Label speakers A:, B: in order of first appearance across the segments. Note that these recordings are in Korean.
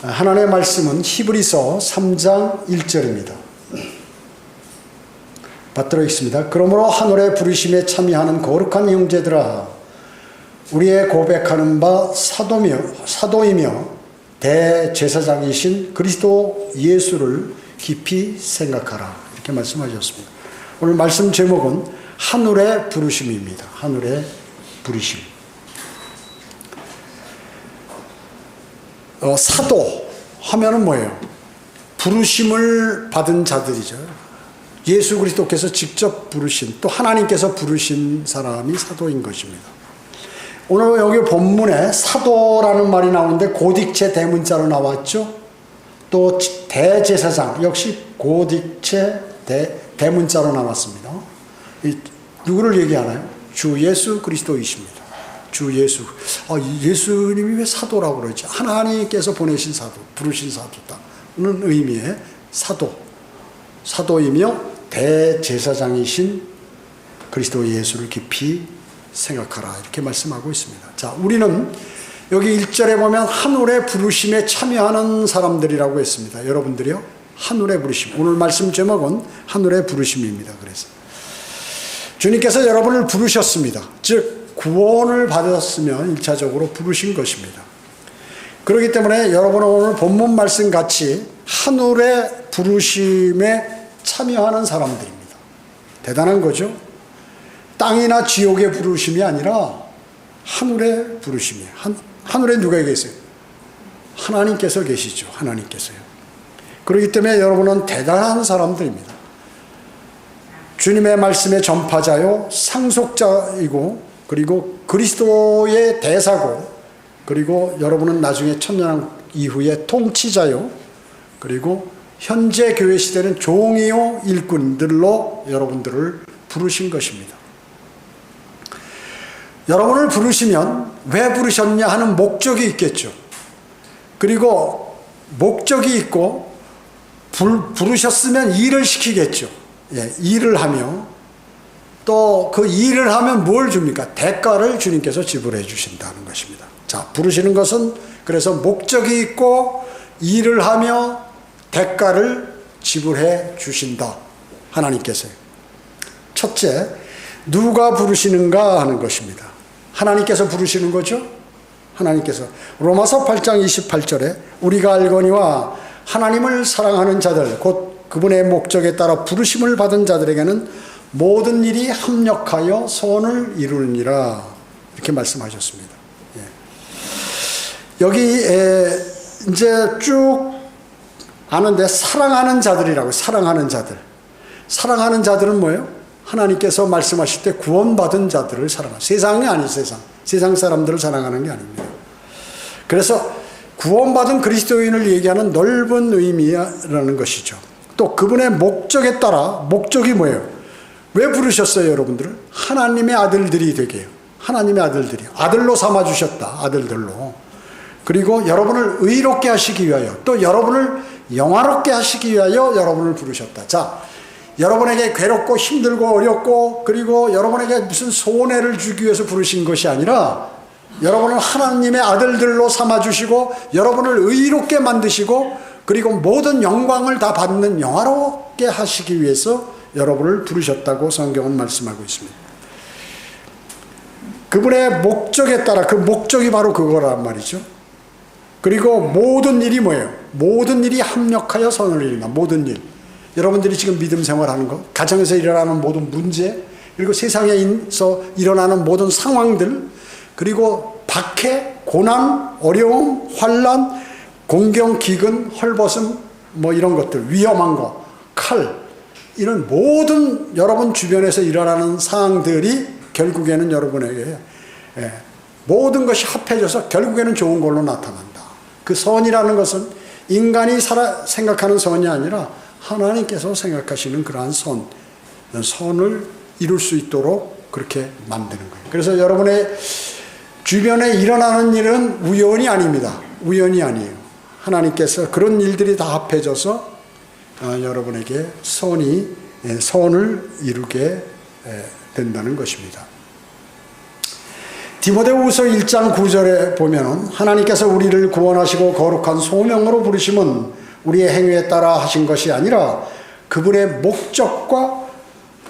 A: 하나님의 말씀은 히브리서 3장 1절입니다. 받들어 읽습니다. 그러므로 하늘의 부르심에 참여하는 거룩한 형제들아, 우리의 고백하는 바 사도이며 대제사장이신 그리스도 예수를 깊이 생각하라. 이렇게 말씀하셨습니다. 오늘 말씀 제목은 하늘의 부르심입니다. 하늘의 부르심. 사도 하면은 뭐예요? 부르심을 받은 자들이죠. 예수 그리스도께서 직접 부르신, 또 하나님께서 부르신 사람이 사도인 것입니다. 오늘 여기 본문에 사도라는 말이 나오는데 고딕체 대문자로 나왔죠. 또 대제사장 역시 고딕체 대문자로 나왔습니다. 누구를 얘기하나요? 주 예수 그리스도이십니다. 주 예수. 예수님이 왜 사도라고 그러지? 하나님께서 보내신 사도, 부르신 사도다는 의미의 사도. 사도이며 대제사장이신 그리스도 예수를 깊이 생각하라. 이렇게 말씀하고 있습니다. 자, 우리는 여기 1절에 보면 하늘의 부르심에 참여하는 사람들이라고 했습니다. 여러분들이요? 하늘의 부르심. 오늘 말씀 제목은 하늘의 부르심입니다. 그래서 주님께서 여러분을 부르셨습니다. 즉 구원을 받았으면 1차적으로 부르신 것입니다. 그렇기 때문에 여러분은 오늘 본문 말씀 같이 하늘의 부르심에 참여하는 사람들입니다. 대단한 거죠. 땅이나 지옥의 부르심이 아니라 하늘의 부르심이에요. 하늘에 누가 계세요? 하나님께서 계시죠. 하나님께서요. 그렇기 때문에 여러분은 대단한 사람들입니다. 주님의 말씀의 전파자요, 상속자이고, 그리고 그리스도의 대사고, 그리고 여러분은 나중에 천년 이후의 통치자요, 그리고 현재 교회 시대는 종이요 일꾼들로 여러분들을 부르신 것입니다. 여러분을 부르시면 왜 부르셨냐 하는 목적이 있겠죠. 그리고 목적이 있고 부르셨으면 일을 시키겠죠. 일을 하며 또 그 일을 하면 뭘 줍니까? 대가를 주님께서 지불해 주신다는 것입니다. 자, 부르시는 것은 그래서 목적이 있고 일을 하며 대가를 지불해 주신다. 하나님께서요. 첫째, 누가 부르시는가 하는 것입니다. 하나님께서 부르시는 거죠. 하나님께서. 로마서 8장 28절에 우리가 알거니와 하나님을 사랑하는 자들 곧 그분의 목적에 따라 부르심을 받은 자들에게는 모든 일이 합력하여 소원을 이루느니라. 이렇게 말씀하셨습니다. 여기 이제 쭉 아는데 사랑하는 자들이라고. 사랑하는 자들. 사랑하는 자들은 뭐예요? 하나님께서 말씀하실 때 구원받은 자들을 사랑하는. 세상이 아니에요. 세상 사람들을 사랑하는 게 아닙니다. 그래서 구원받은 그리스도인을 얘기하는 넓은 의미라는 것이죠. 또 그분의 목적에 따라, 목적이 뭐예요? 왜 부르셨어요, 여러분들을? 하나님의 아들들이 되게요. 하나님의 아들들이. 아들로 삼아주셨다. 아들들로. 그리고 여러분을 의롭게 하시기 위하여, 또 여러분을 영화롭게 하시기 위하여 여러분을 부르셨다. 자, 여러분에게 괴롭고 힘들고 어렵고, 그리고 여러분에게 무슨 손해를 주기 위해서 부르신 것이 아니라 여러분을 하나님의 아들들로 삼아주시고 여러분을 의롭게 만드시고, 그리고 모든 영광을 다 받는 영화롭게 하시기 위해서 여러분을 부르셨다고 성경은 말씀하고 있습니다. 그분의 목적에 따라, 그 목적이 바로 그거란 말이죠. 그리고 모든 일이 뭐예요? 모든 일이 합력하여 선을 이룬다. 모든 일. 여러분들이 지금 믿음 생활하는 것, 가정에서 일어나는 모든 문제, 그리고 세상에서 일어나는 모든 상황들, 그리고 박해, 고난, 어려움, 환난, 공경, 기근, 헐벗음, 뭐 이런 것들, 위험한 거, 칼, 이런 모든 여러분 주변에서 일어나는 상황들이 결국에는 여러분에게 모든 것이 합해져서 결국에는 좋은 걸로 나타난다. 그 선이라는 것은 인간이 생각하는 선이 아니라 하나님께서 생각하시는 그러한 선을 이룰 수 있도록 그렇게 만드는 거예요. 그래서 여러분의 주변에 일어나는 일은 우연이 아닙니다. 우연이 아니에요. 하나님께서 그런 일들이 다 합해져서 여러분에게 선을 이루게 된다는 것입니다. 디모데후서 1장 9절에 보면 하나님께서 우리를 구원하시고 거룩한 소명으로 부르심은 우리의 행위에 따라 하신 것이 아니라 그분의 목적과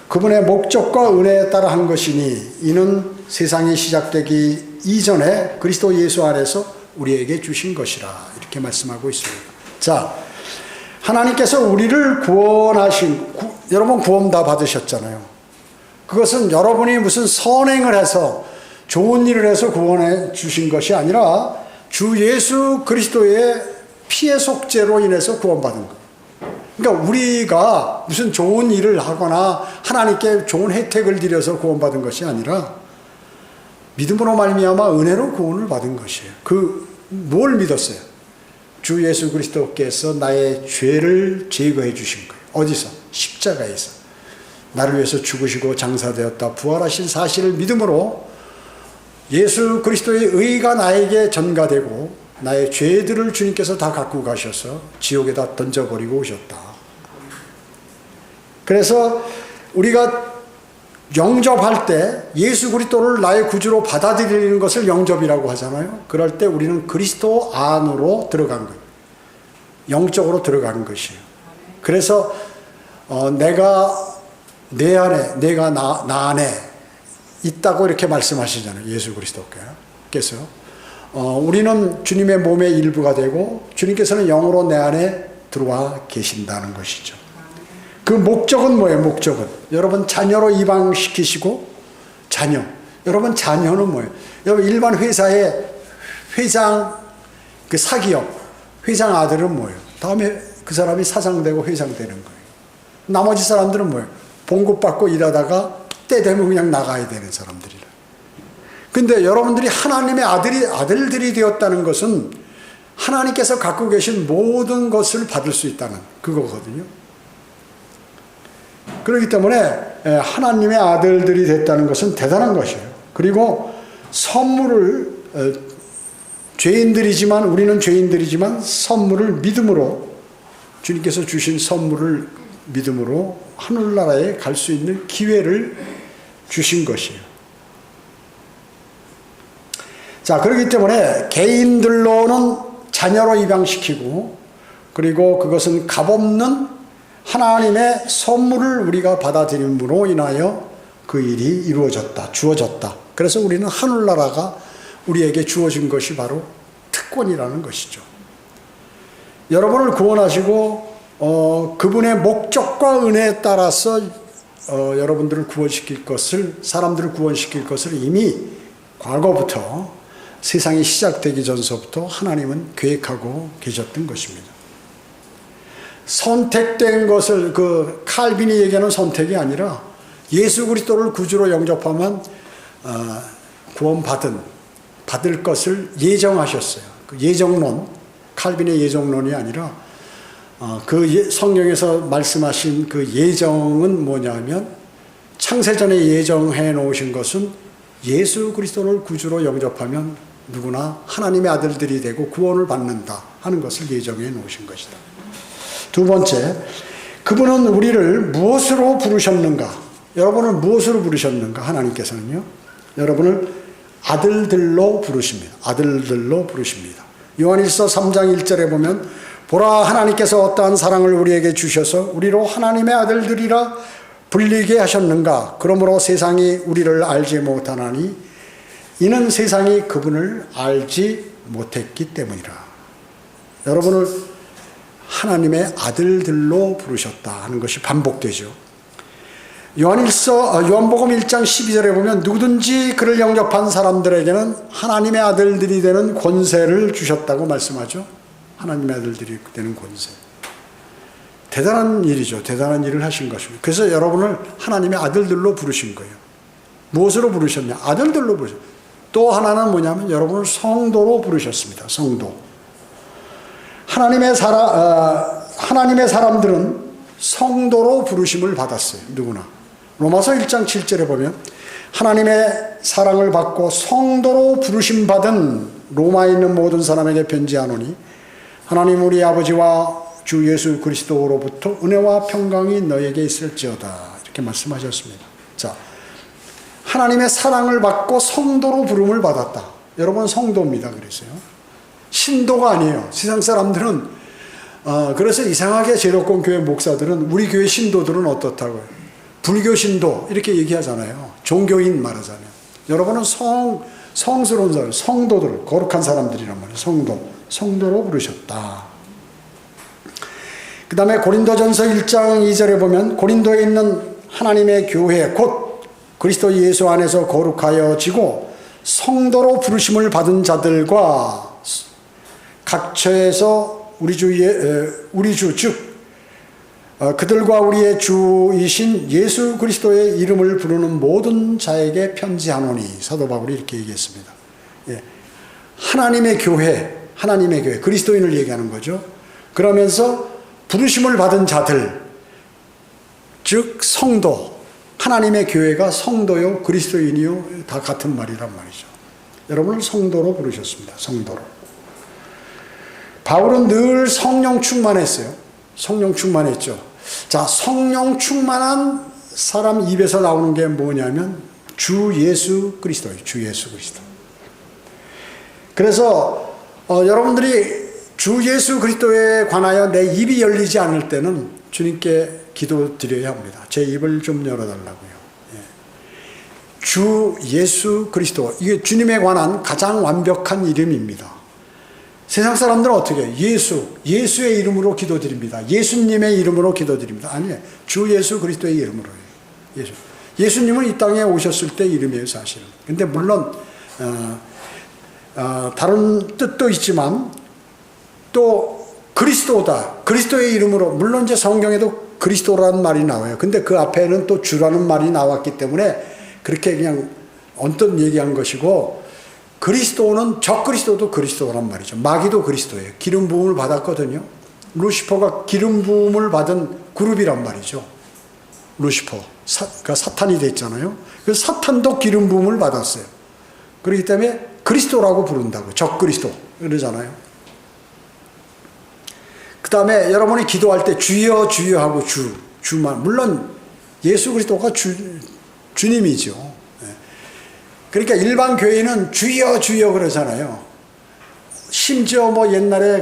A: 은혜에 따라 한 것이니 이는 세상이 시작되기 이전에 그리스도 예수 안에서 우리에게 주신 것이라 이렇게 말씀하고 있습니다. 자, 하나님께서 우리를 여러분 구원 다 받으셨잖아요. 그것은 여러분이 무슨 선행을 해서 좋은 일을 해서 구원해 주신 것이 아니라 주 예수 그리스도의 피의 속죄로 인해서 구원받은 거예요. 그러니까 우리가 무슨 좋은 일을 하거나 하나님께 좋은 혜택을 드려서 구원받은 것이 아니라 믿음으로 말미암아 은혜로 구원을 받은 것이에요. 뭘 믿었어요? 주 예수 그리스도께서 나의 죄를 제거해 주신 거예요. 어디서? 십자가에서. 나를 위해서 죽으시고 장사되었다 부활하신 사실을 믿음으로 예수 그리스도의 의가 나에게 전가되고 나의 죄들을 주님께서 다 갖고 가셔서 지옥에다 던져버리고 오셨다. 그래서 우리가 영접할 때 예수 그리스도를 나의 구주로 받아들이는 것을 영접이라고 하잖아요. 그럴 때 우리는 그리스도 안으로 들어간 거예요. 영적으로 들어가는 것이에요. 그래서 내가 내 안에, 내가 나 안에 있다고 이렇게 말씀하시잖아요. 예수 그리스도께서. 우리는 주님의 몸의 일부가 되고 주님께서는 영으로 내 안에 들어와 계신다는 것이죠. 그 목적은 뭐예요? 목적은 여러분 자녀로 입양시키시고 자녀. 여러분 자녀는 뭐예요? 여러분 일반 회사의 회장 그 사기업 회장 아들은 뭐예요? 다음에 그 사람이 사장되고 회장 되는 거예요. 나머지 사람들은 뭐예요? 봉급받고 일하다가 때 되면 그냥 나가야 되는 사람들이라. 근데 여러분들이 하나님의 아들들이 되었다는 것은 하나님께서 갖고 계신 모든 것을 받을 수 있다는 그거거든요. 그렇기 때문에 하나님의 아들들이 됐다는 것은 대단한 것이에요. 그리고 선물을 우리는 죄인들이지만 선물을 믿음으로 주님께서 주신 선물을 믿음으로 하늘나라에 갈 수 있는 기회를 주신 것이에요. 자, 그렇기 때문에 개인들로는 자녀로 입양시키고 그리고 그것은 값없는 하나님의 선물을 우리가 받아들임으로 인하여 그 일이 이루어졌다, 주어졌다. 그래서 우리는 하늘나라가 우리에게 주어진 것이 바로 특권이라는 것이죠. 여러분을 구원하시고 그분의 목적과 은혜에 따라서 여러분들을 구원시킬 것을, 사람들을 구원시킬 것을 이미 과거부터 세상이 시작되기 전서부터 하나님은 계획하고 계셨던 것입니다. 선택된 것을 칼빈이 얘기하는 선택이 아니라 예수 그리스도를 구주로 영접하면 받을 것을 예정하셨어요. 그 예정론, 칼빈의 예정론이 아니라 성경에서 말씀하신 그 예정은 뭐냐면 창세전에 예정해 놓으신 것은 예수 그리스도를 구주로 영접하면 누구나 하나님의 아들들이 되고 구원을 받는다 하는 것을 예정해 놓으신 것이다. 두 번째, 그분은 우리를 무엇으로 부르셨는가? 여러분을 무엇으로 부르셨는가? 하나님께서는요, 여러분을 아들들로 부르십니다. 아들들로 부르십니다. 요한일서 3장 1절에 보면 보라, 하나님께서 어떠한 사랑을 우리에게 주셔서 우리로 하나님의 아들들이라 불리게 하셨는가? 그러므로 세상이 우리를 알지 못하나니 이는 세상이 그분을 알지 못했기 때문이라. 여러분을 하나님의 아들들로 부르셨다 하는 것이 반복되죠. 요한복음 1장 12절에 보면 누구든지 그를 영접한 사람들에게는 하나님의 아들들이 되는 권세를 주셨다고 말씀하죠. 하나님의 아들들이 되는 권세. 대단한 일이죠. 대단한 일을 하신 것입니다. 그래서 여러분을 하나님의 아들들로 부르신 거예요. 무엇으로 부르셨냐? 아들들로 부르셨어요. 또 하나는 뭐냐면 여러분을 성도로 부르셨습니다. 성도. 하나님의 사람들은 성도로 부르심을 받았어요. 누구나. 로마서 1장 7절에 보면 하나님의 사랑을 받고 성도로 부르심 받은 로마에 있는 모든 사람에게 편지하노니 하나님 우리 아버지와 주 예수 그리스도로부터 은혜와 평강이 너에게 있을지어다. 이렇게 말씀하셨습니다. 자, 하나님의 사랑을 받고 성도로 부름을 받았다. 여러분 성도입니다. 그래서요. 신도가 아니에요. 세상 사람들은 그래서 이상하게 제도권 교회 목사들은 우리 교회 신도들은 어떻다고요? 불교 신도 이렇게 얘기하잖아요. 종교인 말하잖아요. 여러분은 성스러운 사람, 성도들, 거룩한 사람들이란 말이에요. 성도로 부르셨다. 그 다음에 고린도전서 1장 2절에 보면 고린도에 있는 하나님의 교회 곧 그리스도 예수 안에서 거룩하여지고 성도로 부르심을 받은 자들과 각처에서 우리 주 즉 그들과 우리의 주이신 예수 그리스도의 이름을 부르는 모든 자에게 편지하노니. 사도 바울이 이렇게 얘기했습니다. 예. 하나님의 교회 그리스도인을 얘기하는 거죠. 그러면서 부르심을 받은 자들, 즉 성도, 하나님의 교회가 성도요 그리스도인이요 다 같은 말이란 말이죠. 여러분을 성도로 부르셨습니다. 성도로. 바울은 늘 성령 충만했어요. 성령 충만했죠. 자, 성령 충만한 사람 입에서 나오는 게 뭐냐면 주 예수 그리스도예요. 주 예수 그리스도. 그래서 여러분들이 주 예수 그리스도에 관하여 내 입이 열리지 않을 때는 주님께 기도드려야 합니다. 제 입을 좀 열어달라고요. 예. 주 예수 그리스도, 이게 주님에 관한 가장 완벽한 이름입니다. 세상 사람들은 어떻게 해요? 예수의 이름으로 기도드립니다. 예수님의 이름으로 기도드립니다. 아니에요. 주 예수 그리스도의 이름으로 해요. 예수님은 이 땅에 오셨을 때 이름이에요, 사실은. 근데 물론 다른 뜻도 있지만 또 그리스도다. 그리스도의 이름으로, 물론 이제 성경에도 그리스도라는 말이 나와요. 근데 그 앞에는 또 주라는 말이 나왔기 때문에 그렇게 그냥 언뜻 얘기한 것이고, 그리스도는 적그리스도도 그리스도란 말이죠. 마귀도 그리스도예요. 기름 부음을 받았거든요. 루시퍼가 기름 부음을 받은 그룹이란 말이죠. 루시퍼, 그러니까 사탄이 됐잖아요. 그래서 사탄도 기름 부음을 받았어요. 그렇기 때문에 그리스도라고 부른다고, 적그리스도 그러잖아요. 그 다음에 여러분이 기도할 때 주여 주여 하고 주만, 물론 예수 그리스도가 주님이죠. 그러니까 일반 교회는 주여 주여 그러잖아요. 심지어 뭐 옛날에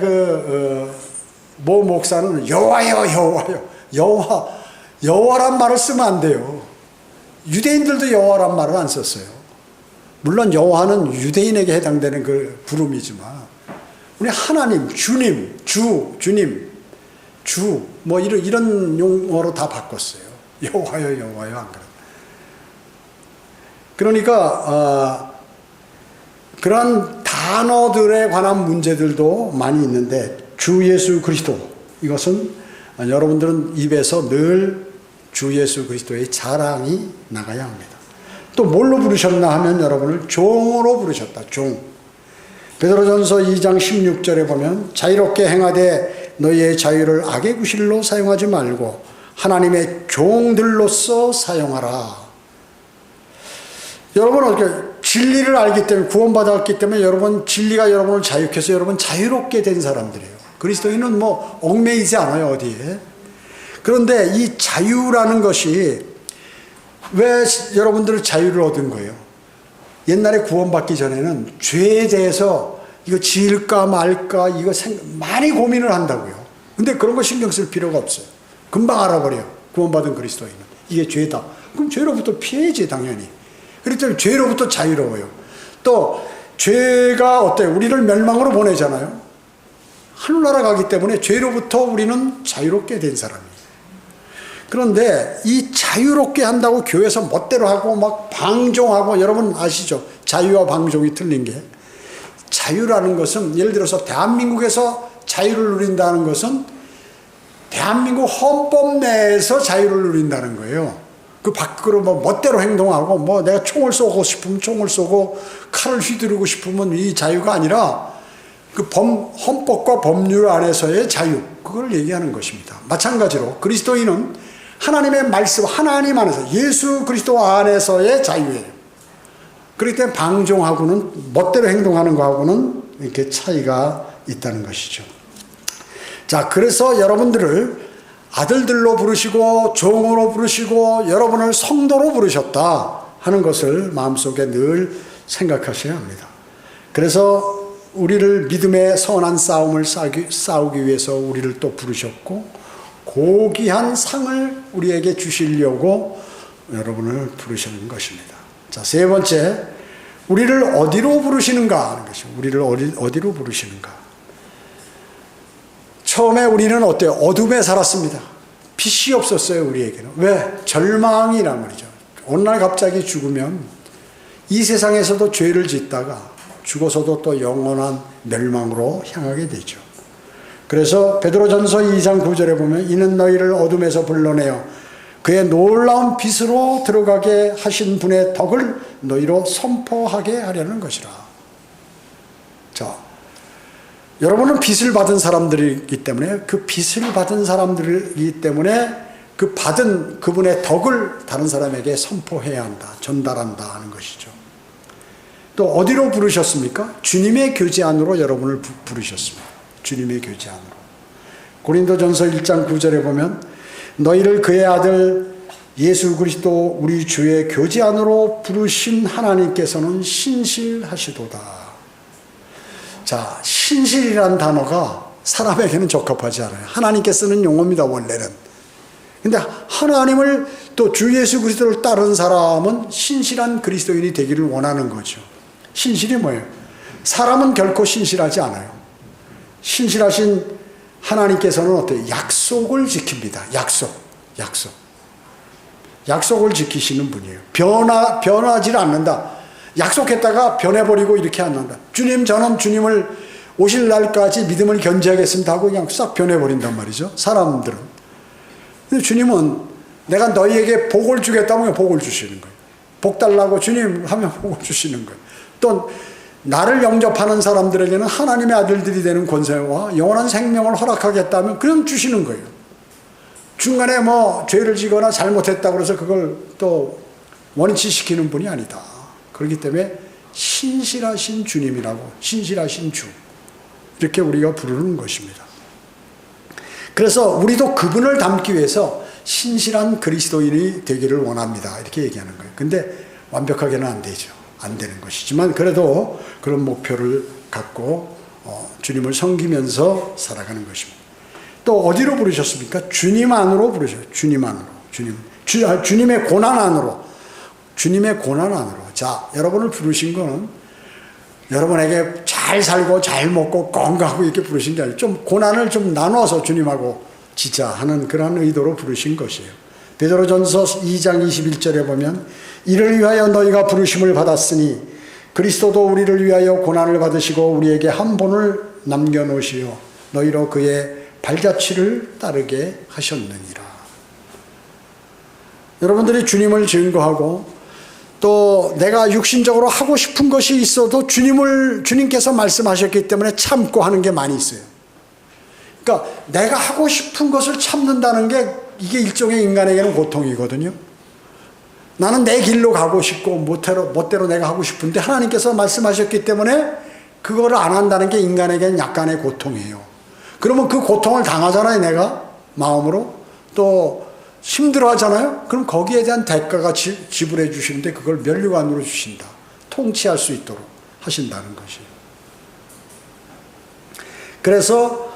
A: 모 목사는 여호와요 여호와란 말을 쓰면 안 돼요. 유대인들도 여호와란 말을 안 썼어요. 물론 여호와는 유대인에게 해당되는 그 부름이지만 우리 하나님, 주님, 주님, 뭐 이런 용어로 다 바꿨어요. 여호와요 안 그래요. 그러니까 그런 단어들에 관한 문제들도 많이 있는데 주 예수 그리스도, 이것은 여러분들은 입에서 늘 주 예수 그리스도의 자랑이 나가야 합니다. 또 뭘로 부르셨나 하면 여러분을 종으로 부르셨다. 종. 베드로전서 2장 16절에 보면 자유롭게 행하되 너희의 자유를 악의 구실로 사용하지 말고 하나님의 종들로서 사용하라. 여러분은 어떻게 진리를 알기 때문에, 구원받았기 때문에 여러분, 진리가 여러분을 자유케 해서 여러분 자유롭게 된 사람들이에요. 그리스도인은 뭐 얽매이지 않아요, 어디에. 그런데 이 자유라는 것이 왜 여러분들 자유를 얻은 거예요? 옛날에 구원받기 전에는 죄에 대해서 이거 지을까 말까 이거 많이 고민을 한다고요. 근데 그런 거 신경 쓸 필요가 없어요. 금방 알아버려요. 구원받은 그리스도인은 이게 죄다. 그럼 죄로부터 피해야지 당연히. 그렇기 때문에 죄로부터 자유로워요. 또 죄가 어때요? 우리를 멸망으로 보내잖아요. 하늘나라 가기 때문에 죄로부터 우리는 자유롭게 된 사람이에요. 그런데 이 자유롭게 한다고 교회에서 멋대로 하고 막 방종하고, 여러분 아시죠? 자유와 방종이 틀린 게, 자유라는 것은 예를 들어서 대한민국에서 자유를 누린다는 것은 대한민국 헌법 내에서 자유를 누린다는 거예요. 그 밖으로 뭐 멋대로 행동하고 뭐 내가 총을 쏘고 싶으면 총을 쏘고 칼을 휘두르고 싶으면 이 자유가 아니라 그 헌법과 법률 안에서의 자유, 그걸 얘기하는 것입니다. 마찬가지로 그리스도인은 하나님의 말씀, 하나님 안에서, 예수 그리스도 안에서의 자유예요. 그렇기 때문에 방종하고는, 멋대로 행동하는 거하고는 이렇게 차이가 있다는 것이죠. 자, 그래서 여러분들을 아들들로 부르시고 종으로 부르시고 여러분을 성도로 부르셨다 하는 것을 마음속에 늘 생각하셔야 합니다. 그래서 우리를 믿음의 선한 싸움을 싸우기 위해서 우리를 또 부르셨고 고귀한 상을 우리에게 주시려고 여러분을 부르시는 것입니다. 자, 세 번째, 우리를 어디로 부르시는가 하는 것입니다. 우리를 어디로 부르시는가. 처음에 우리는 어때요? 어둠에 살았습니다. 빛이 없었어요, 우리에게는. 왜? 절망이란 말이죠. 어느 날 갑자기 죽으면 이 세상에서도 죄를 짓다가 죽어서도 또 영원한 멸망으로 향하게 되죠. 그래서 베드로전서 2장 9절에 보면 이는 너희를 어둠에서 불러내어 그의 놀라운 빛으로 들어가게 하신 분의 덕을 너희로 선포하게 하려는 것이라. 자, 여러분은 빛을 받은 사람들이기 때문에 그 빛을 받은 사람들이기 때문에 그 받은 그분의 덕을 다른 사람에게 선포해야 한다, 전달한다 하는 것이죠. 또 어디로 부르셨습니까? 주님의 교제 안으로 여러분을 부르셨습니다. 주님의 교제 안으로. 고린도전서 1장 9절에 보면 너희를 그의 아들 예수 그리스도 우리 주의 교제 안으로 부르신 하나님께서는 신실하시도다. 자, 신실이란 단어가 사람에게는 적합하지 않아요. 하나님께 쓰는 용어입니다, 원래는. 근데 하나님을 또 주 예수 그리스도를 따르는 사람은 신실한 그리스도인이 되기를 원하는 거죠. 신실이 뭐예요? 사람은 결코 신실하지 않아요. 신실하신 하나님께서는 어때요? 약속을 지킵니다. 약속을 지키시는 분이에요. 변하지 않는다. 약속했다가 변해버리고 이렇게 안 난다. 주님, 저는 주님을 오실 날까지 믿음을 견지하겠습니다 하고 그냥 싹 변해버린단 말이죠. 사람들은. 근데 주님은 내가 너희에게 복을 주겠다면 복을 주시는 거예요. 복 달라고 주님 하면 복을 주시는 거예요. 또 나를 영접하는 사람들에게는 하나님의 아들들이 되는 권세와 영원한 생명을 허락하겠다면 그냥 주시는 거예요. 중간에 뭐 죄를 지거나 잘못했다고 해서 그걸 또 원치시키는 분이 아니다. 그렇기 때문에 신실하신 주님이라고, 신실하신 주, 이렇게 우리가 부르는 것입니다. 그래서 우리도 그분을 닮기 위해서 신실한 그리스도인이 되기를 원합니다. 이렇게 얘기하는 거예요. 근데 완벽하게는 안 되죠. 안 되는 것이지만 그래도 그런 목표를 갖고 주님을 섬기면서 살아가는 것입니다. 또 어디로 부르셨습니까? 주님 안으로 부르셔요. 주님 안으로. 주님의 고난 안으로. 주님의 고난 안으로. 자, 여러분을 부르신 거는 여러분에게 잘 살고 잘 먹고 건강하고 이렇게 부르신 게 아니라 좀 고난을 좀 나눠서 주님하고 지자 하는 그런 의도로 부르신 것이에요. 베드로전서 2장 21절에 보면 이를 위하여 너희가 부르심을 받았으니 그리스도도 우리를 위하여 고난을 받으시고 우리에게 한 본을 남겨놓으시어 너희로 그의 발자취를 따르게 하셨느니라. 여러분들이 주님을 증거하고 또 내가 육신적으로 하고 싶은 것이 있어도 주님께서 말씀하셨기 때문에 참고 하는 게 많이 있어요. 그러니까 내가 하고 싶은 것을 참는다는 게 이게 일종의 인간에게는 고통이거든요. 나는 내 길로 가고 싶고 멋대로 내가 하고 싶은데 하나님께서 말씀하셨기 때문에 그거를 안 한다는 게 인간에게는 약간의 고통이에요. 그러면 그 고통을 당하잖아요, 내가 마음으로. 또 힘들어 하잖아요. 그럼 거기에 대한 대가가 지불해 주시는데 그걸 면류관으로 주신다. 통치할 수 있도록 하신다는 것이에요. 그래서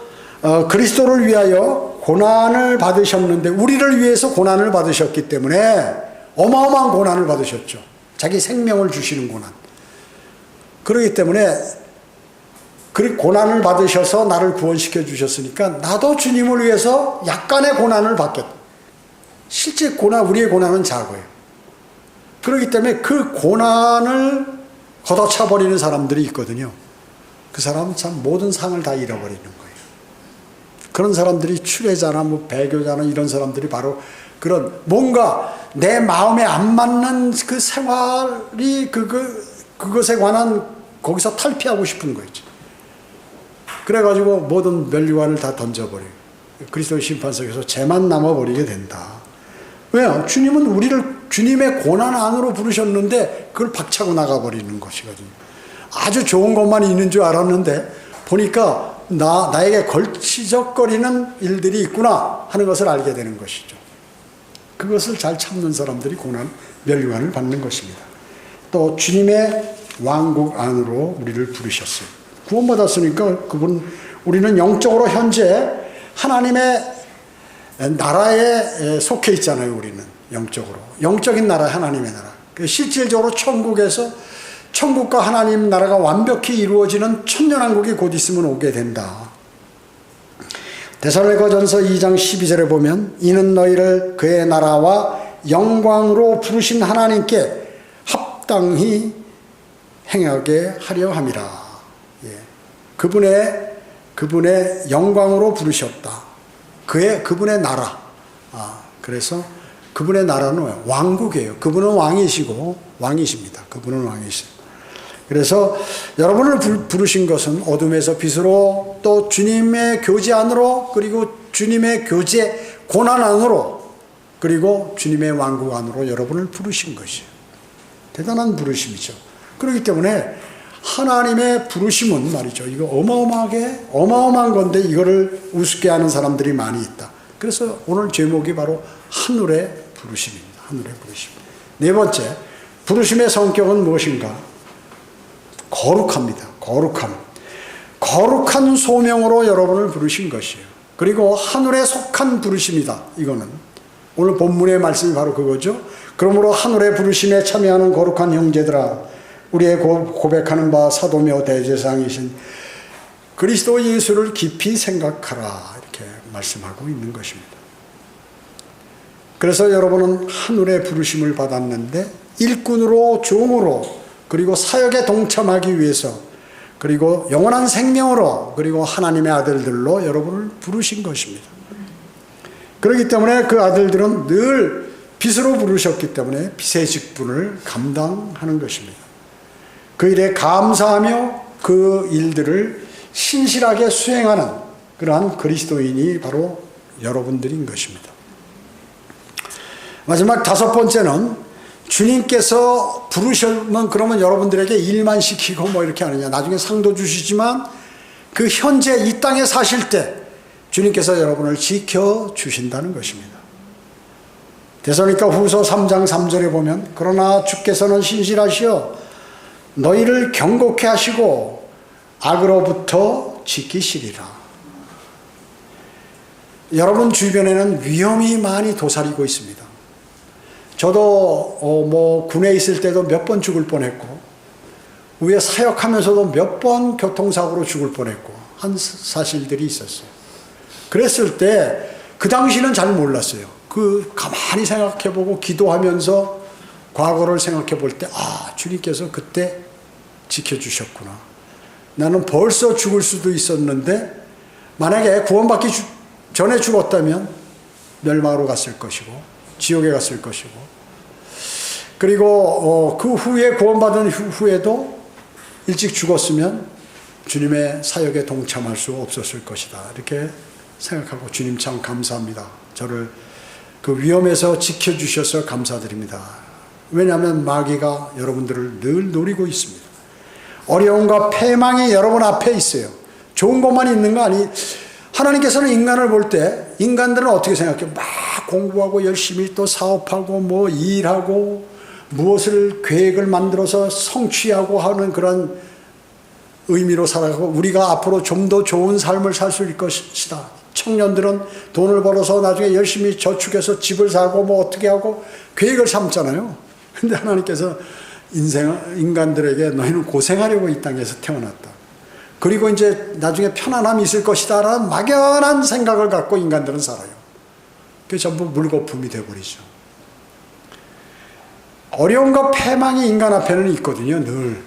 A: 그리스도를 위하여 고난을 받으셨는데 우리를 위해서 고난을 받으셨기 때문에 어마어마한 고난을 받으셨죠. 자기 생명을 주시는 고난. 그렇기 때문에 그 고난을 받으셔서 나를 구원시켜 주셨으니까 나도 주님을 위해서 약간의 고난을 받겠다. 실제 우리의 고난은 작아요. 그렇기 때문에 그 고난을 걷어차버리는 사람들이 있거든요. 그 사람은 참 모든 상을 다 잃어버리는 거예요. 그런 사람들이 출애자나 배교자나 이런 사람들이 바로 그런 뭔가 내 마음에 안 맞는 그 생활이 그것에 관한 거기서 탈피하고 싶은 거죠. 그래가지고 모든 면류관을 다 던져버려요. 그리스도의 심판석에서 죄만 남아버리게 된다. 왜요? 주님은 우리를 주님의 고난 안으로 부르셨는데 그걸 박차고 나가버리는 것이거든요. 아주 좋은 것만 있는 줄 알았는데 보니까 나에게 걸치적거리는 일들이 있구나 하는 것을 알게 되는 것이죠. 그것을 잘 참는 사람들이 고난, 멸류관을 받는 것입니다. 또 주님의 왕국 안으로 우리를 부르셨어요. 구원받았으니까 우리는 영적으로 현재 하나님의 나라에 속해 있잖아요. 우리는 영적으로. 영적인 나라, 하나님의 나라. 실질적으로 천국과 하나님 나라가 완벽히 이루어지는 천년왕국이 곧 있으면 오게 된다. 데살로니가전서 2장 12절에 보면 이는 너희를 그의 나라와 영광으로 부르신 하나님께 합당히 행하게 하려 함이라. 예. 그분의 영광으로 부르셨다. 그분의 나라. 그래서 그분의 나라는 왕국이에요. 그분은 왕이십니다. 그분은 왕이십니다. 그래서 여러분을 부르신 것은 어둠에서 빛으로, 또 주님의 교제 안으로, 그리고 주님의 교제 고난 안으로, 그리고 주님의 왕국 안으로 여러분을 부르신 것이에요. 대단한 부르심이죠. 그렇기 때문에 하나님의 부르심은 말이죠. 이거 어마어마한 건데 이거를 우습게 하는 사람들이 많이 있다. 그래서 오늘 제목이 바로 하늘의 부르심입니다. 하늘의 부르심. 네 번째, 부르심의 성격은 무엇인가? 거룩합니다. 거룩한 소명으로 여러분을 부르신 것이에요. 그리고 하늘에 속한 부르심이다. 이거는 오늘 본문의 말씀이 바로 그거죠. 그러므로 하늘의 부르심에 참여하는 거룩한 형제들아, 우리의 고백하는 바 사도며 대제사장이신 그리스도 예수를 깊이 생각하라. 이렇게 말씀하고 있는 것입니다. 그래서 여러분은 하늘의 부르심을 받았는데 일꾼으로, 종으로, 그리고 사역에 동참하기 위해서, 그리고 영원한 생명으로, 그리고 하나님의 아들들로 여러분을 부르신 것입니다. 그렇기 때문에 그 아들들은 늘 빛으로 부르셨기 때문에 빛의 직분을 감당하는 것입니다. 그 일에 감사하며 그 일들을 신실하게 수행하는 그러한 그리스도인이 바로 여러분들인 것입니다. 마지막 다섯 번째는 주님께서 부르시면 그러면 여러분들에게 일만 시키고 뭐 이렇게 하느냐. 나중에 상도 주시지만 그 현재 이 땅에 사실 때 주님께서 여러분을 지켜주신다는 것입니다. 데살로니가 후서 3장 3절에 보면 그러나 주께서는 신실하시어 너희를 경고케 하시고 악으로부터 지키시리라. 여러분 주변에는 위험이 많이 도사리고 있습니다. 저도 군에 있을 때도 몇 번 죽을 뻔했고, 위에 사역하면서도 몇 번 교통사고로 죽을 뻔했고 한 사실들이 있었어요. 그랬을 때 그 당시는 잘 몰랐어요. 가만히 생각해보고 기도하면서 과거를 생각해볼 때 주님께서 그때 지켜주셨구나. 나는 벌써 죽을 수도 있었는데 만약에 구원받기 전에 죽었다면 멸망으로 갔을 것이고 지옥에 갔을 것이고, 그리고 그 후에 구원받은 후에도 일찍 죽었으면 주님의 사역에 동참할 수 없었을 것이다. 이렇게 생각하고 주님 참 감사합니다. 저를 그 위험에서 지켜주셔서 감사드립니다. 왜냐하면 마귀가 여러분들을 늘 노리고 있습니다. 어려움과 패망이 여러분 앞에 있어요. 좋은 것만 있는 거 아니. 하나님께서는 인간을 볼 때 인간들은 어떻게 생각해요? 막 공부하고 열심히 또 사업하고 뭐 일하고 무엇을 계획을 만들어서 성취하고 하는 그런 의미로 살아가고, 우리가 앞으로 좀 더 좋은 삶을 살 수 있을 것이다. 청년들은 돈을 벌어서 나중에 열심히 저축해서 집을 사고 뭐 어떻게 하고 계획을 삼잖아요. 근데 하나님께서 인간들에게 너희는 고생하려고 이 땅에서 태어났다. 그리고 이제 나중에 편안함이 있을 것이다 라는 막연한 생각을 갖고 인간들은 살아요. 그게 전부 물거품이 되어버리죠. 어려움과 패망이 인간 앞에는 있거든요. 늘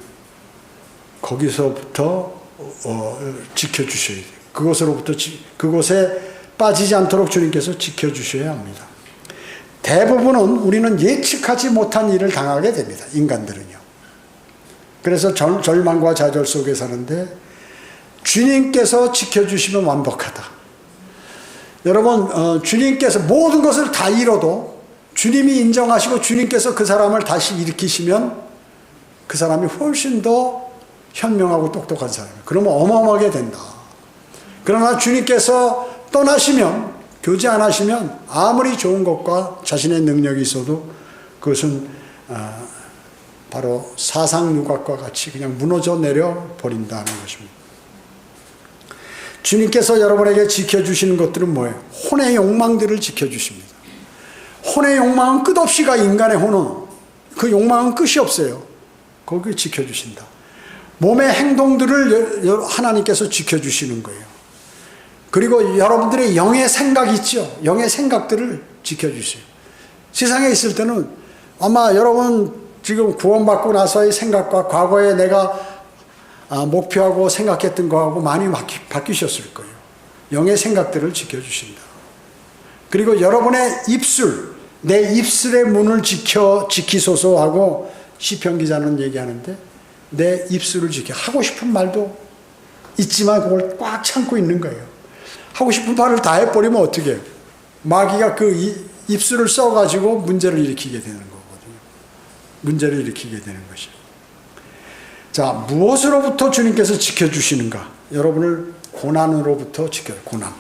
A: 거기서부터 지켜주셔야 돼요. 그곳에 빠지지 않도록 주님께서 지켜주셔야 합니다. 대부분은 우리는 예측하지 못한 일을 당하게 됩니다. 인간들은요. 그래서 절망과 좌절 속에 사는데 주님께서 지켜주시면 완벽하다. 여러분 주님께서 모든 것을 다 잃어도 주님이 인정하시고 주님께서 그 사람을 다시 일으키시면 그 사람이 훨씬 더 현명하고 똑똑한 사람이에요. 그러면 어마어마하게 된다. 그러나 주님께서 떠나시면 교제 안 하시면 아무리 좋은 것과 자신의 능력이 있어도 그것은 바로 사상 유곽과 같이 그냥 무너져 내려 버린다는 것입니다. 주님께서 여러분에게 지켜주시는 것들은 뭐예요? 혼의 욕망들을 지켜주십니다. 혼의 욕망은 끝없이가 인간의 혼은 그 욕망은 끝이 없어요. 거기 지켜주신다. 몸의 행동들을 하나님께서 지켜주시는 거예요. 그리고 여러분들의 영의 생각이 있죠. 영의 생각들을 지켜주세요. 세상에 있을 때는 아마 여러분 지금 구원받고 나서의 생각과 과거에 내가 목표하고 생각했던 거하고 많이 바뀌셨을 거예요. 영의 생각들을 지켜주신다. 그리고 여러분의 입술, 내 입술의 문을 지키소서 하고 시편 기자는 얘기하는데 내 입술을 지켜. 하고 싶은 말도 있지만 그걸 꽉 참고 있는 거예요. 하고 싶은 말을 다 해버리면 어떻게 해요? 마귀가 그 입술을 써가지고 문제를 일으키게 되는 거거든요. 문제를 일으키게 되는 것이에요. 자, 무엇으로부터 주님께서 지켜주시는가? 여러분을 고난으로부터 지켜요. 고난.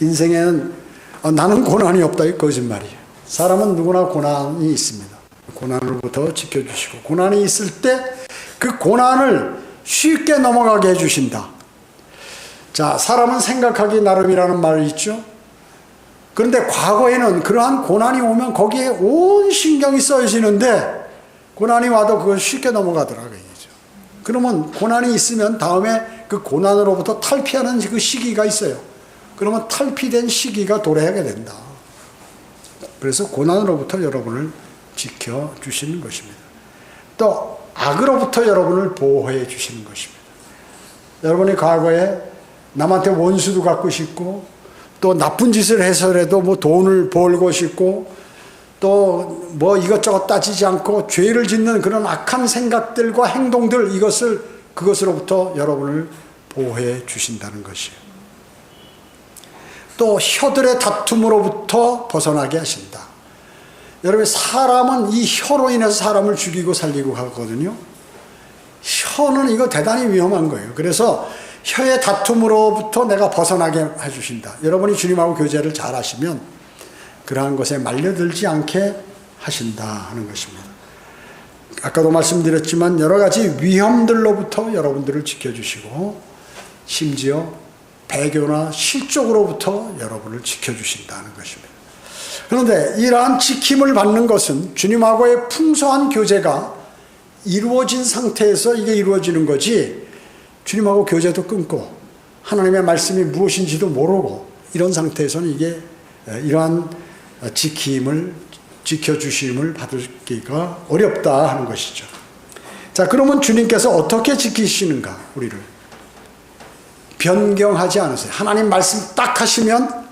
A: 인생에는 나는 고난이 없다. 이 거짓말이에요. 사람은 누구나 고난이 있습니다. 고난으로부터 지켜주시고 고난이 있을 때 그 고난을 쉽게 넘어가게 해주신다. 자, 사람은 생각하기 나름이라는 말이 있죠. 그런데 과거에는 그러한 고난이 오면 거기에 온 신경이 써지는데 고난이 와도 그걸 쉽게 넘어가더라고요. 그러면 고난이 있으면 다음에 그 고난으로부터 탈피하는 그 시기가 있어요. 그러면 탈피된 시기가 도래하게 된다. 그래서 고난으로부터 여러분을 지켜주시는 것입니다. 또 악으로부터 여러분을 보호해 주시는 것입니다. 여러분이 과거에 남한테 원수도 갖고 싶고 또 나쁜 짓을 해서라도 뭐 돈을 벌고 싶고 또 뭐 이것저것 따지지 않고 죄를 짓는 그런 악한 생각들과 행동들 그것으로부터 여러분을 보호해 주신다는 것이에요. 또 혀들의 다툼으로부터 벗어나게 하신다. 여러분 사람은 이 혀로 인해서 사람을 죽이고 살리고 하거든요. 혀는 이거 대단히 위험한 거예요. 그래서 혀의 다툼으로부터 내가 벗어나게 해주신다. 여러분이 주님하고 교제를 잘 하시면 그러한 것에 말려들지 않게 하신다 하는 것입니다. 아까도 말씀드렸지만 여러 가지 위험들로부터 여러분들을 지켜주시고 심지어 배교나 실족으로부터 여러분을 지켜주신다는 것입니다. 그런데 이러한 지킴을 받는 것은 주님하고의 풍성한 교제가 이루어진 상태에서 이게 이루어지는 거지 주님하고 교제도 끊고 하나님의 말씀이 무엇인지도 모르고 이런 상태에서는 이게 이러한 지켜주심을 받기가 어렵다 하는 것이죠. 자, 그러면 주님께서 어떻게 지키시는가? 우리를 변경하지 않으세요. 하나님 말씀 딱 하시면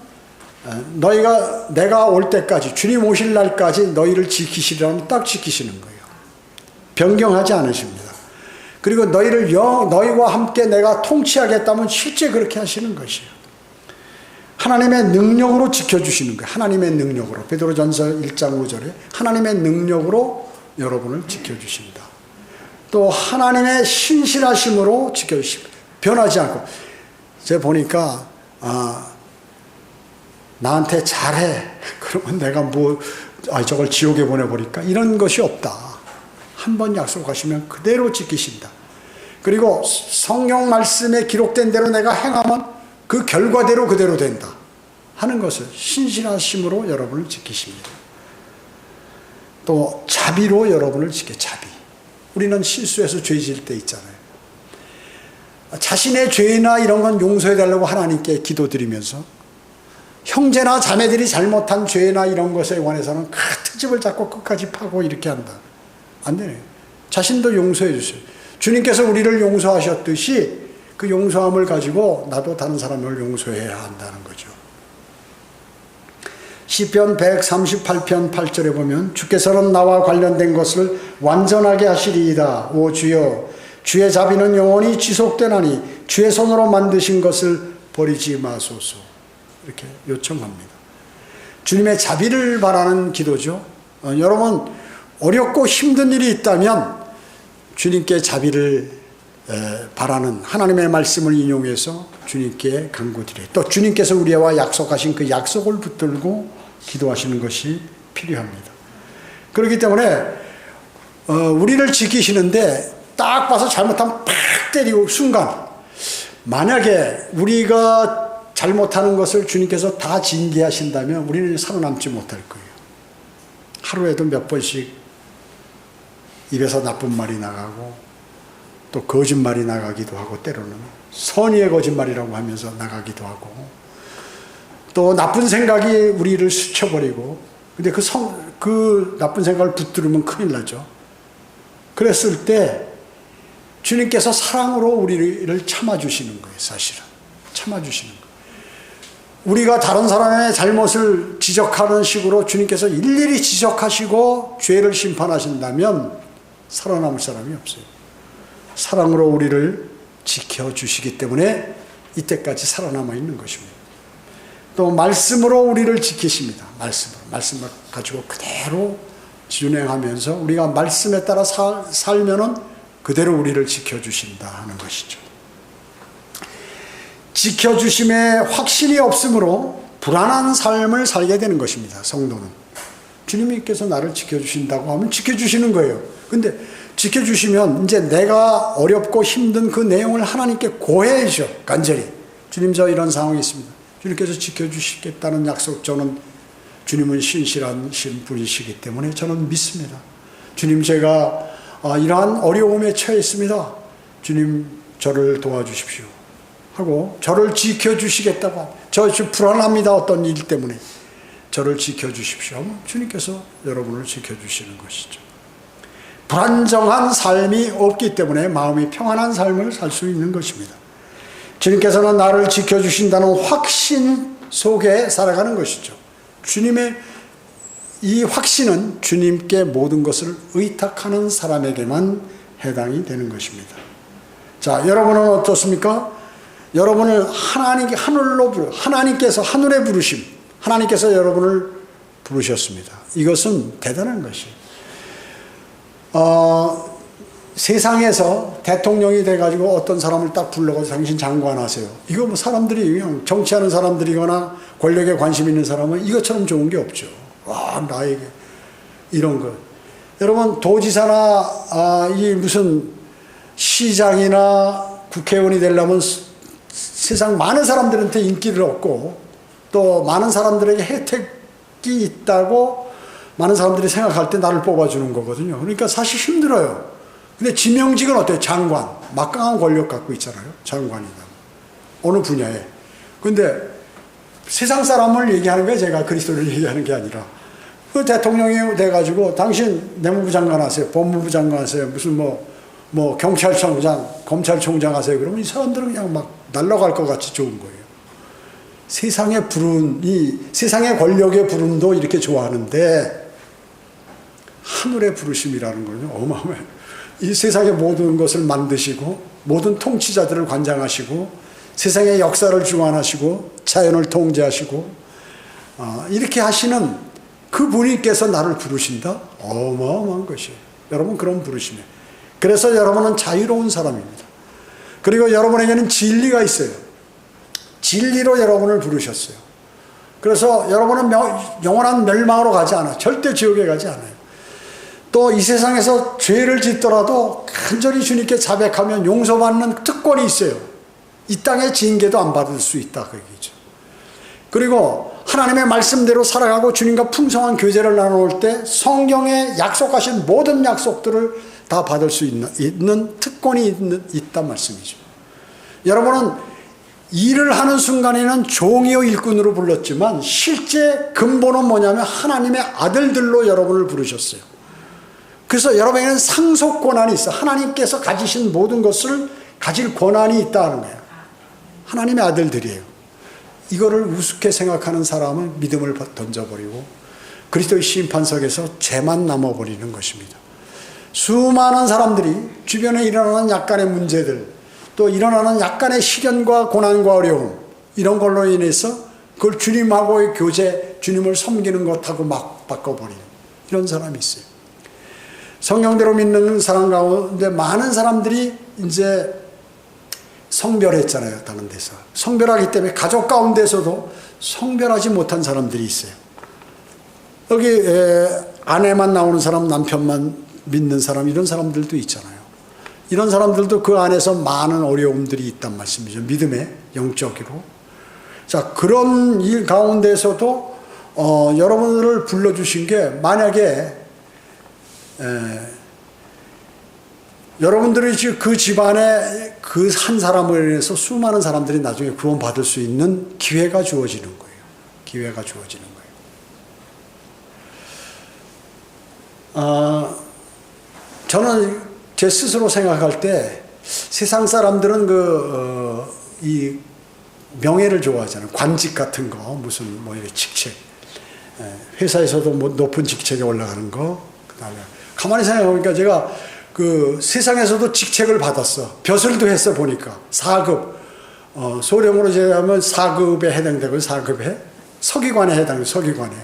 A: 내가 올 때까지 주님 오실 날까지 너희를 지키시라면 딱 지키시는 거예요. 변경하지 않으십니다. 그리고 너희와 함께 내가 통치하겠다면 실제 그렇게 하시는 것이에요. 하나님의 능력으로 지켜주시는 거예요. 하나님의 능력으로. 베드로전서 1장 5절에 하나님의 능력으로 여러분을 지켜주신다. 또 하나님의 신실하심으로 지켜주십니다. 변하지 않고. 제가 보니까 나한테 잘해. 그러면 내가 저걸 지옥에 보내버릴까? 이런 것이 없다. 한 번 약속하시면 그대로 지키신다. 그리고 성경 말씀에 기록된 대로 내가 행하면 그 결과대로 그대로 된다 하는 것을 신실하심으로 여러분을 지키십니다. 또 자비로 여러분을 자비. 우리는 실수해서 죄 지을 때 있잖아요. 자신의 죄나 이런 건 용서해 달라고 하나님께 기도드리면서 형제나 자매들이 잘못한 죄나 이런 것에 관해서는 그 트집을 잡고 끝까지 파고 이렇게 한다. 안 되네요. 자신도 용서해 주세요. 주님께서 우리를 용서하셨듯이 그 용서함을 가지고 나도 다른 사람을 용서해야 한다는 거죠. 시편 138편 8절에 보면 주께서는 나와 관련된 것을 완전하게 하시리이다. 오 주여, 주의 자비는 영원히 지속되나니 주의 손으로 만드신 것을 버리지 마소서. 이렇게 요청합니다. 주님의 자비를 바라는 기도죠. 여러분 어렵고 힘든 일이 있다면 주님께 자비를 바라는 하나님의 말씀을 인용해서 주님께 간구드려요. 또 주님께서 우리와 약속하신 그 약속을 붙들고 기도하시는 것이 필요합니다. 그렇기 때문에 우리를 지키시는데 딱 봐서 잘못하면 팍 때리고 순간, 만약에 우리가 잘못하는 것을 주님께서 다 징계하신다면 우리는 살아남지 못할 거예요. 하루에도 몇 번씩 입에서 나쁜 말이 나가고 또 거짓말이 나가기도 하고, 때로는 선의의 거짓말이라고 하면서 나가기도 하고, 또 나쁜 생각이 우리를 스쳐버리고, 근데 그 나쁜 생각을 붙들으면 큰일 나죠. 그랬을 때 주님께서 사랑으로 우리를 참아주시는 거예요. 사실은 참아주시는 거예요. 우리가 다른 사람의 잘못을 지적하는 식으로 주님께서 일일이 지적하시고 죄를 심판하신다면 살아남을 사람이 없어요. 사랑으로 우리를 지켜주시기 때문에 이때까지 살아남아 있는 것입니다. 또 말씀으로 우리를 지키십니다. 말씀을 가지고 그대로 준행하면서 우리가 말씀에 따라 살면은 그대로 우리를 지켜주신다 하는 것이죠. 지켜주심에 확신이 없으므로 불안한 삶을 살게 되는 것입니다. 성도는 주님께서 나를 지켜주신다고 하면 지켜주시는 거예요. 근데 지켜주시면 이제 내가 어렵고 힘든 그 내용을 하나님께 고해야죠. 간절히 주님, 저 이런 상황이 있습니다. 주님께서 지켜주시겠다는 약속, 저는 주님은 신실하신 분이시기 때문에 저는 믿습니다. 주님, 제가 이러한 어려움에 처해 있습니다. 주님, 저를 도와주십시오 하고 저를 지켜주시겠다고, 저 불안합니다, 어떤 일 때문에 저를 지켜주십시오 하면 주님께서 여러분을 지켜주시는 것이죠. 불안정한 삶이 없기 때문에 마음이 평안한 삶을 살 수 있는 것입니다. 주님께서는 나를 지켜주신다는 확신 속에 살아가는 것이죠. 주님의 이 확신은 주님께 모든 것을 의탁하는 사람에게만 해당이 되는 것입니다. 자, 여러분은 어떻습니까? 여러분을 하나님께서 하늘에 부르심, 하나님께서 여러분을 부르셨습니다. 이것은 대단한 것이에요. 세상에서 대통령이 돼가지고 어떤 사람을 딱 불러가지고 당신 장관하세요. 이거 뭐 사람들이 그냥 정치하는 사람들이거나 권력에 관심 있는 사람은 이것처럼 좋은 게 없죠. 와, 나에게 이런 거. 여러분, 도지사나 이 무슨 시장이나 국회의원이 되려면 세상 많은 사람들한테 인기를 얻고 또 많은 사람들에게 혜택이 있다고 많은 사람들이 생각할 때 나를 뽑아주는 거거든요. 그러니까 사실 힘들어요. 근데 지명직은 어때요? 장관. 막강한 권력 갖고 있잖아요. 장관이다. 어느 분야에. 근데 세상 사람을 얘기하는 게, 제가 그리스도를 얘기하는 게 아니라, 그 대통령이 돼가지고 당신 내무부 장관 하세요. 법무부 장관 하세요. 무슨 뭐 경찰청장, 검찰총장 하세요. 그러면 이 사람들은 그냥 막 날아갈 것 같이 좋은 거예요. 세상의 세상의 권력의 부름도 이렇게 좋아하는데 하늘의 부르심이라는 거는 어마어마해요. 이 세상의 모든 것을 만드시고 모든 통치자들을 관장하시고 세상의 역사를 주관하시고 자연을 통제하시고 이렇게 하시는 그 분께서 나를 부르신다? 어마어마한 것이에요. 여러분, 그런 부르심이에요. 그래서 여러분은 자유로운 사람입니다. 그리고 여러분에게는 진리가 있어요. 진리로 여러분을 부르셨어요. 그래서 여러분은 영원한 멸망으로 가지 않아요. 절대 지옥에 가지 않아요. 또 이 세상에서 죄를 짓더라도 간절히 주님께 자백하면 용서받는 특권이 있어요. 이 땅의 징계도 안 받을 수 있다, 그 얘기죠. 그리고 하나님의 말씀대로 살아가고 주님과 풍성한 교제를 나눌 때 성경에 약속하신 모든 약속들을 다 받을 수 있는 특권이 있단 말씀이죠. 여러분은 일을 하는 순간에는 종이요 일꾼으로 불렀지만 실제 근본은 뭐냐면 하나님의 아들들로 여러분을 부르셨어요. 그래서 여러분에게는 상속 권한이 있어. 하나님께서 가지신 모든 것을 가질 권한이 있다는 거예요. 하나님의 아들들이에요. 이거를 우습게 생각하는 사람은 믿음을 던져버리고 그리스도의 심판석에서 죄만 남아버리는 것입니다. 수많은 사람들이 주변에 일어나는 약간의 문제들, 또 일어나는 약간의 시련과 고난과 어려움, 이런 걸로 인해서 그걸 주님하고의 교제, 주님을 섬기는 것하고 막 바꿔버리는 이런 사람이 있어요. 성경대로 믿는 사람 가운데 많은 사람들이 이제 성별했잖아요. 다른 데서. 성별하기 때문에 가족 가운데서도 성별하지 못한 사람들이 있어요. 여기 아내만 나오는 사람, 남편만 믿는 사람, 이런 사람들도 있잖아요. 이런 사람들도 그 안에서 많은 어려움들이 있단 말씀이죠. 믿음의 영적으로. 자, 그런 일 가운데서도 여러분들을 불러주신 게, 만약에 여러분들이 그 집안에 그 한 사람을 인해서 수많은 사람들이 나중에 구원받을 수 있는 기회가 주어지는 거예요. 기회가 주어지는 거예요. 저는 제 스스로 생각할 때 세상 사람들은 이 명예를 좋아하잖아요. 관직 같은 거, 무슨 뭐 이런 직책, 회사에서도 뭐 높은 직책에 올라가는 거. 그다음에 가만히 생각해보니까 제가 그 세상에서도 직책을 받았어. 벼슬도 했어. 보니까 4급, 소령으로 제하면 4급에 해당되고, 4급에 서기관에 해당돼요. 서기관에.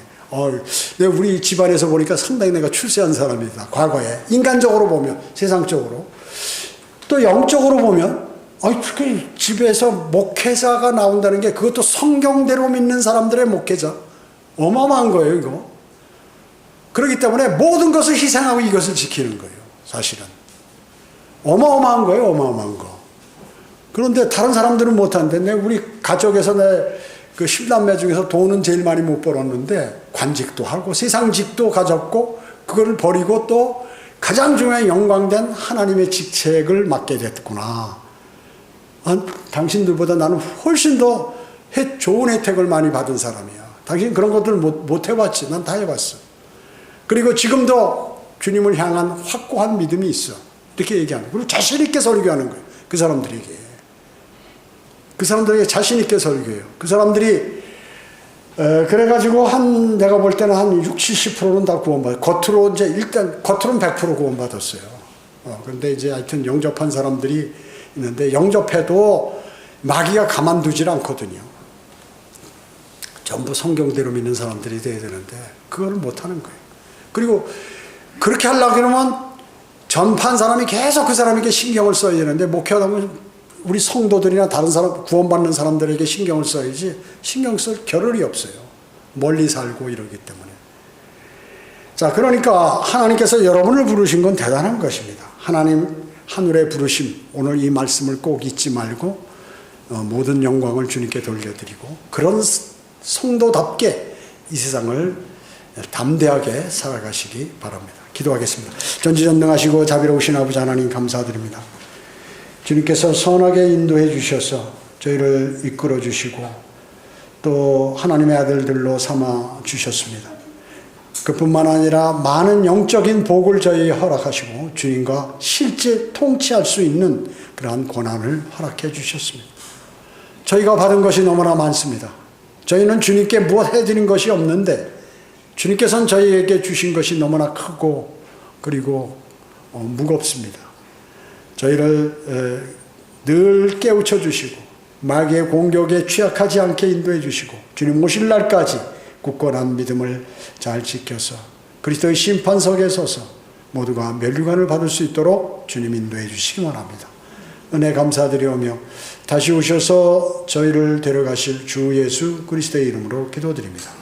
A: 내가 우리 집안에서 보니까 상당히 내가 출세한 사람이다. 과거에. 인간적으로 보면, 세상적으로. 또 영적으로 보면, 특히 집에서 목회자가 나온다는 게, 그것도 성경대로 믿는 사람들의 목회자. 어마어마한 거예요, 이거. 그렇기 때문에 모든 것을 희생하고 이것을 지키는 거예요. 사실은. 어마어마한 거예요, 어마어마한 거. 그런데 다른 사람들은 못하는데, 우리 가족에서 그 10남매 중에서 돈은 제일 많이 못 벌었는데, 관직도 하고, 세상직도 가졌고, 그거를 버리고 또 가장 중요한 영광된 하나님의 직책을 맡게 됐구나. 당신들보다 나는 훨씬 더 좋은 혜택을 많이 받은 사람이야. 당신 그런 것들 못 해봤지. 난 다 해봤어. 그리고 지금도 주님을 향한 확고한 믿음이 있어. 이렇게 얘기하는 거예요. 그리고 자신 있게 설교하는 거예요. 그 사람들에게 자신 있게 설교해요. 그 사람들이 그래가지고 내가 볼 때는 한 60, 70%는 다 구원받아요. 겉으로는 100% 구원받았어요. 그런데 이제 하여튼 영접한 사람들이 있는데, 영접해도 마귀가 가만두질 않거든요. 전부 성경대로 믿는 사람들이 돼야 되는데 그거를 못하는 거예요. 그리고 그렇게 하려고 그러면 전파한 사람이 계속 그 사람에게 신경을 써야 되는데, 목회하다 보면 우리 성도들이나 다른 사람, 구원받는 사람들에게 신경을 써야지 신경 쓸 겨를이 없어요. 멀리 살고 이러기 때문에. 자, 그러니까 하나님께서 여러분을 부르신 건 대단한 것입니다. 하나님 하늘의 부르심, 오늘 이 말씀을 꼭 잊지 말고 모든 영광을 주님께 돌려드리고, 그런 성도답게 이 세상을 담대하게 살아가시기 바랍니다. 기도하겠습니다. 전지전능하시고 자비로우신 아버지 하나님, 감사드립니다. 주님께서 선하게 인도해 주셔서 저희를 이끌어 주시고 또 하나님의 아들들로 삼아 주셨습니다. 그뿐만 아니라 많은 영적인 복을 저희에게 허락하시고 주님과 실제 통치할 수 있는 그러한 권한을 허락해 주셨습니다. 저희가 받은 것이 너무나 많습니다. 저희는 주님께 무엇 해드린 것이 없는데, 주님께서는 저희에게 주신 것이 너무나 크고 그리고 무겁습니다. 저희를 늘 깨우쳐 주시고 마귀의 공격에 취약하지 않게 인도해 주시고, 주님 오실 날까지 굳건한 믿음을 잘 지켜서 그리스도의 심판석에 서서 모두가 면류관을 받을 수 있도록 주님 인도해 주시기 원합니다. 은혜 감사드리오며 다시 오셔서 저희를 데려가실 주 예수 그리스도의 이름으로 기도드립니다.